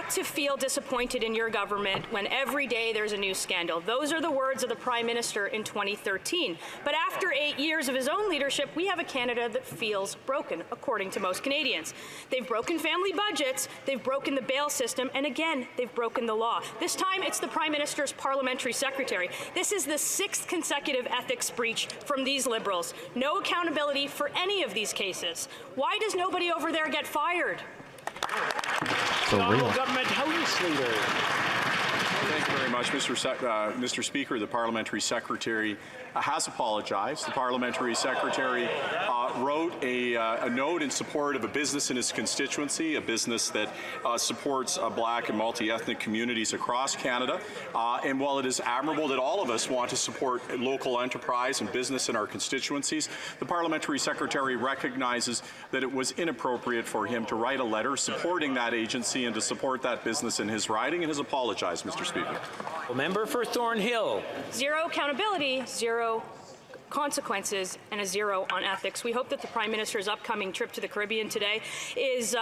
not to feel disappointed in your government when every day there's a new scandal. Those are the words of the Prime Minister in 2013. But after 8 years of his own leadership, we have a Canada that feels broken, according to most Canadians. They've broken family budgets, they've broken the bail system, and again, they've broken the law. This time, it's the Prime Minister's parliamentary secretary. This is the 6th consecutive ethics breach from these Liberals. No accountability for any of these cases. Why does nobody over there get fired? For real. Government House Leader. Thank you very much, Mr. Speaker. The Parliamentary Secretary has apologized. The Parliamentary Secretary wrote a note in support of a business in his constituency, a business that supports black and multi-ethnic communities across Canada. And while it is admirable that all of us want to support local enterprise and business in our constituencies, the Parliamentary Secretary recognizes that it was inappropriate for him to write a letter supporting that agency and to support that business in his riding, and has apologized, Mr. Speaker. Member for Thornhill. Zero accountability, zero consequences, and a zero on ethics. We hope that the Prime Minister's upcoming trip to the Caribbean today is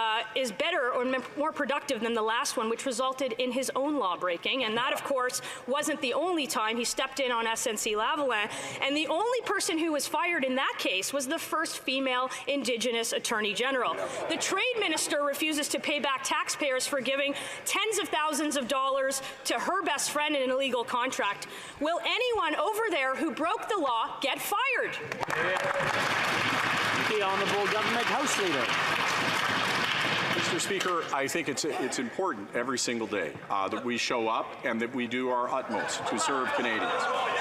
better or more productive than the last one, which resulted in his own law breaking. And that, of course, wasn't the only time he stepped in on SNC Lavalin. And the only person who was fired in that case was the first female Indigenous Attorney General. The Trade Minister refuses to pay back taxpayers for giving tens of thousands of dollars to her best friend in an illegal contract. Will anyone over there who broke the law get fired? The Honourable Government House Leader. Mr. Speaker, I think it's important every single day that we show up and that we do our utmost to serve Canadians.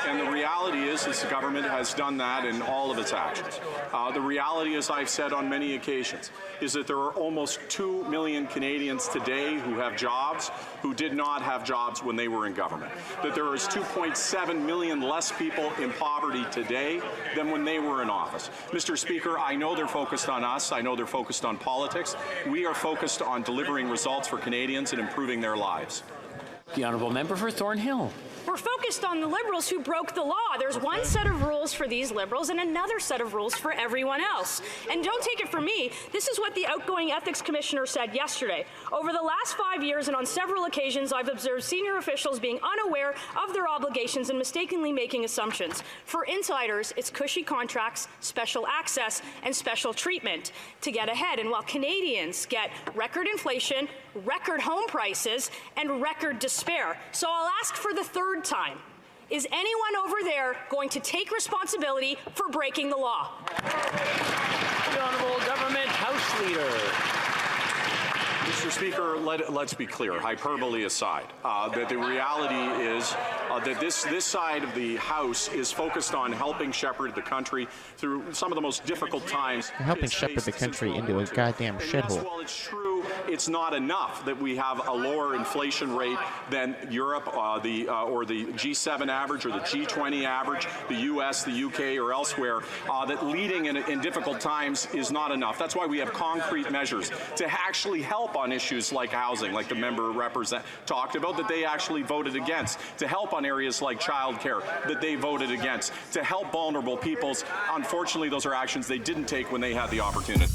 And the reality is the government has done that in all of its actions. The reality, as I've said on many occasions, is that there are almost 2 million Canadians today who have jobs who did not have jobs when they were in government. That there is 2.7 million less people in poverty today than when they were in office. Mr. Speaker, I know they're focused on us. I know they're focused on politics. We are focused on delivering results for Canadians and improving their lives. The Honourable Member for Thornhill. We're focused on the Liberals who broke the law. There's one set of rules for these Liberals and another set of rules for everyone else. And don't take it from me, this is what the outgoing Ethics Commissioner said yesterday. Over the last 5 years and on several occasions, I've observed senior officials being unaware of their obligations and mistakenly making assumptions. For insiders, it's cushy contracts, special access, and special treatment to get ahead. And while Canadians get record inflation, record home prices, and record despair. So I'll ask for the third time. Is anyone over there going to take responsibility for breaking the law? The Honourable Government House Leader. Mr. Speaker, let's be clear, hyperbole aside, that the reality is that this side of the House is focused on helping shepherd the country through some of the most difficult times. They're helping shepherd the country into a goddamn shithole. While it's true, it's not enough that we have a lower inflation rate than Europe, or the G7 average, or the G20 average, the US, the UK, or elsewhere. That leading in difficult times is not enough. That's why we have concrete measures to actually help on issues like housing, like the member talked about, that they actually voted against, to help on areas like childcare, that they voted against, to help vulnerable peoples. Unfortunately, those are actions they didn't take when they had the opportunity.